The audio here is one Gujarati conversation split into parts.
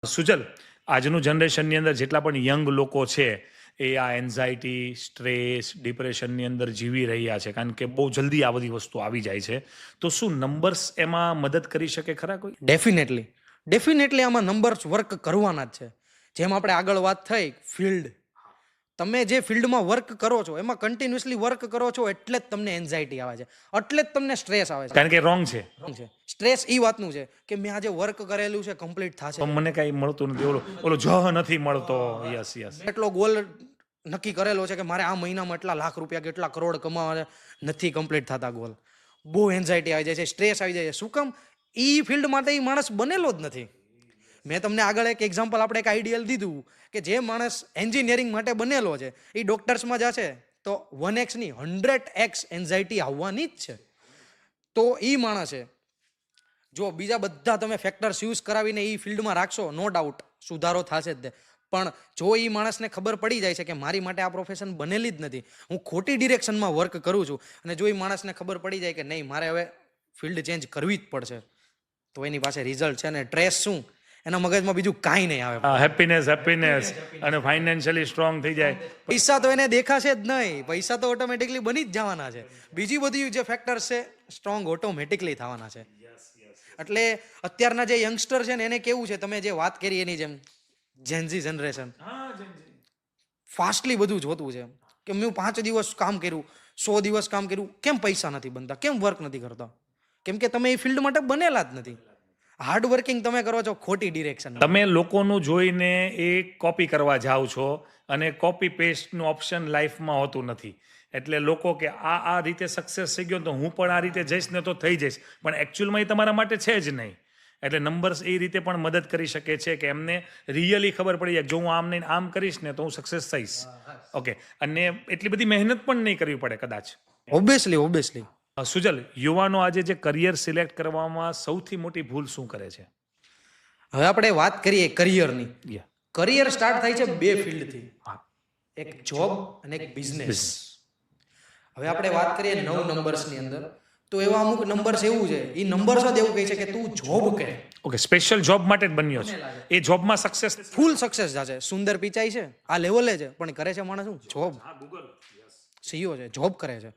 સુજલ, આજનું જનરેશનની અંદર જેટલા પણ યંગ લોકો છે એ આ એન્ઝાયટી, સ્ટ્રેસ, ડિપ્રેશનની અંદર જીવી રહ્યા છે, કારણ કે બહુ જલ્દી આ બધી વસ્તુ આવી જાય છે. તો શું નંબર્સ એમાં મદદ કરી શકે ખરા કોઈ? ડેફિનેટલી ડેફિનેટલી આમાં નંબર્સ વર્ક કરવાના જ છે. જેમ આપણે આગળ વાત થઈ ફિલ્ડ, તમે જે ફિલ્ડમાં વર્ક કરો છો એમાં કન્ટિન્યુઅસલી વર્ક કરો છો એટલે જ તમને એન્ઝાયટી આવે છે, એટલે જ તમને સ્ટ્રેસ આવે છે. કારણ કે રોંગ છે. Wrong છે. સ્ટ્રેસ એ વાતનું છે કે મેં આજે વર્ક કરેલું છે કમ્પ્લીટ થશે, પણ મને કાંઈ મળતું નથી, ઓલો જહ નથી મળતો. Yes yes. એટલો ગોલ નક્કી કરેલો છે કે મારે આ મહિનામાં એટલા લાખ રૂપિયા કે એટલા કરોડ કમાવા છે, નથી કમ્પ્લીટ થતા ગોલ. બહુ એન્ઝાયટી આવી જાય છે, સ્ટ્રેસ આવી જાય છે. શું કામ? એ ફિલ્ડ માટે એ માણસ બનેલો જ નથી. મેં તમને આગળ એક એક્ઝામ્પલ આપણે એક આઈડિયલ દીધું કે જે માણસ એન્જિનિયરિંગ માટે બનેલો છે એ ડોક્ટર્સમાં જશે તો 1x ની 100x એન્ઝાયટી આવવાની જ છે. તો એ માણસે જો બીજા બધા તમે ફેક્ટર્સ યુઝ કરાવીને એ ફિલ્ડમાં રાખશો, નો ડાઉટ સુધારો થશે જ. પણ જો એ માણસને ખબર પડી જાય છે કે મારી માટે આ પ્રોફેશન બનેલી જ નથી, હું ખોટી ડિરેક્શનમાં વર્ક કરું છું, અને જો એ માણસને ખબર પડી જાય કે નહીં મારે હવે ફિલ્ડ ચેન્જ કરવી જ પડશે, તો એની પાસે રિઝલ્ટ છે. ને સ્ટ્રેસ શું, એના મગજમાં બીજું કાંઈ નહીં આવે. હેપીનેસ અને ફાઇનાન્શિયલી સ્ટ્રોંગ થઈ જાય. પૈસા તો એને દેખાશે જ નહીં, પૈસા તો ઓટોમેટિકલી બની જ જવાના છે. બીજી બધી જે ફેક્ટર્સ છે સ્ટ્રોંગ ઓટોમેટિકલી થવાના છે. એટલે અત્યારના જે યંગસ્ટર છે ને એને કેવું છે, તમે જે વાત કરી એની જેમ જેનઝી જનરેશન ફાસ્ટલી બધું જોતું છે કે મેં 5 દિવસ કામ કર્યું, 100 દિવસ કામ કર્યું, કેમ પૈસા નથી બનતા, કેમ વર્ક નથી કરતા? કેમ કે તમે એ ફિલ્ડ માટે બનેલા જ નથી. હાર્ડ વર્કિંગ તમે કરો છો ખોટી ડિરેક્શન. તમે લોકોનું જોઈને એ કોપી કરવા જાઓ છો, અને કોપી પેસ્ટનું ઓપ્શન લાઈફમાં હોતું નથી. એટલે લોકો કે આ રીતે સક્સેસ થઈ ગયો તો હું પણ આ રીતે જઈશ ને તો થઈ જઈશ, પણ એકચ્યુઅલમાં એ તમારા માટે છે જ નહીં. એટલે નંબર્સ એ રીતે પણ મદદ કરી શકે છે કે એમને રિયલી ખબર પડી જાય જો હું આમ નહીં આમ કરીશ ને તો હું સક્સેસ થઈશ. ઓકે, અને એટલી બધી મહેનત પણ નહીં કરવી પડે કદાચ. ઓબ્વિયસલી સુજલ, યુવાનો આજે જે કરિયર સિલેક્ટ કરવામાં સૌથી મોટી ભૂલ શું કરે છે? હવે આપણે વાત કરીએ કરિયરની. Yeah. કરિયર સ્ટાર્ટ થાય છે 2 ફિલ્ડથી, એક જોબ અને એક બિઝનેસ. હવે આપણે વાત કરીએ 9 નંબર્સની અંદર, તો એવા અમુક નંબર્સ એવું છે, એ નંબર્સ જ એવું કહે છે કે તું જોબ કરે. ઓકે, સ્પેશિયલ જોબ માટે જ બન્યો છે, એ જોબમાં સક્સેસ ફૂલ સક્સેસ જશે. સુંદર પિચાઈ છે આ લેવલે છે, પણ કરે છે માણસ શું? જોબ. સીઈઓ છે, જોબ કરે છે.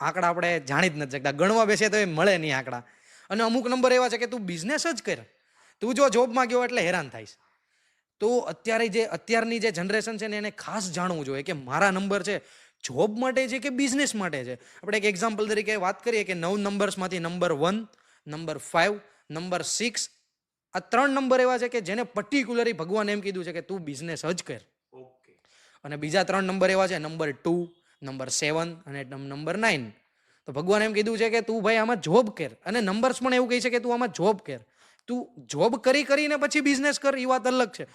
આંકડા આપણે જાણી જ નથી શકતા, ગણવા બેસે તો એ મળે નહીં આંકડા. અને અમુક નંબર એવા છે કે તું બિઝનેસ જ કર, તું જો જોબમાં ગયો એટલે હેરાન થાઈશ. તો અત્યારની જે જનરેશન છે ને એને ખાસ જાણવું જોઈએ કે મારા નંબર છે જોબ માટે છે કે બિઝનેસ માટે છે. આપણે એક એક્ઝામ્પલ તરીકે વાત કરીએ કે 9 નંબર્સમાંથી નંબર 1, નંબર 5, નંબર 6, આ 3 નંબર એવા છે કે જેને પર્ટિક્યુલરલી ભગવાન એમ કીધું છે કે તું બિઝનેસ જ કર. અને બીજા 3 નંબર એવા છે નંબર 2, નંબર 7 અને નંબર 9. તો ભગવાન એમ કીધું છે કે તું ભાઈ આમાં જોબ કર, અને નંબર્સ પણ એવું કહે છે કે તું આમાં જોબ કર. તું જોબ કરીને પછી બિઝનેસ કર, એ વાત અલગ છે.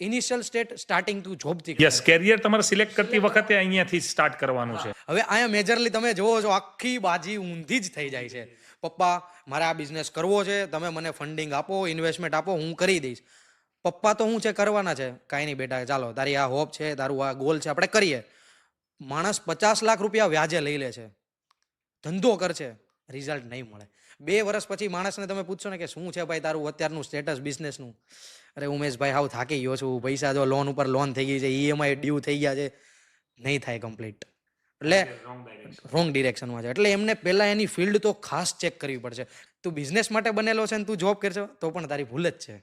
ઇનિશિયલ સ્ટાર્ટિંગ તું જોબથી. યસ, કેરિયર તમારે સિલેક્ટ કરતી વખતે અહીંયાથી સ્ટાર્ટ કરવાનું છે. હવે અહીંયા મેજરલી તમે જોવો છો આખી બાજી ઊંધી જ થઈ જાય છે. પપ્પા મારે આ બિઝનેસ કરવો છે, તમે મને ફંડિંગ આપો, ઇન્વેસ્ટમેન્ટ આપો, હું કરી દઈશ. પપ્પા તો શું છે કરવાના છે, કાંઈ નહીં બેટા ચાલો તારી આ હોપ છે, તારું આ ગોલ છે, આપણે કરીએ. માણસ 50 લાખ રૂપિયા વ્યાજે લઈ લે છે, ધંધો કરશે, રિઝલ્ટ નહીં મળે. 2 વર્ષ પછી માણસને તમે પૂછશો ને કે શું છે ભાઈ તારું અત્યારનું સ્ટેટસ બિઝનેસનું, અરે ઉમેશભાઈ હાવ થાકી ગયો છું, પૈસા જો લોન ઉપર લોન થઈ ગઈ છે, ઈએમઆઈ ડ્યુ થઈ ગયા છે, નહીં થાય કમ્પ્લીટ. એટલે રોંગ ડિરેક્શનમાં છે. એટલે એમને પહેલા એની ફિલ્ડ તો ખાસ ચેક કરવી પડશે. તું બિઝનેસ માટે બનેલો છે ને તું જોબ કરશો તો પણ તારી ભૂલ જ છે.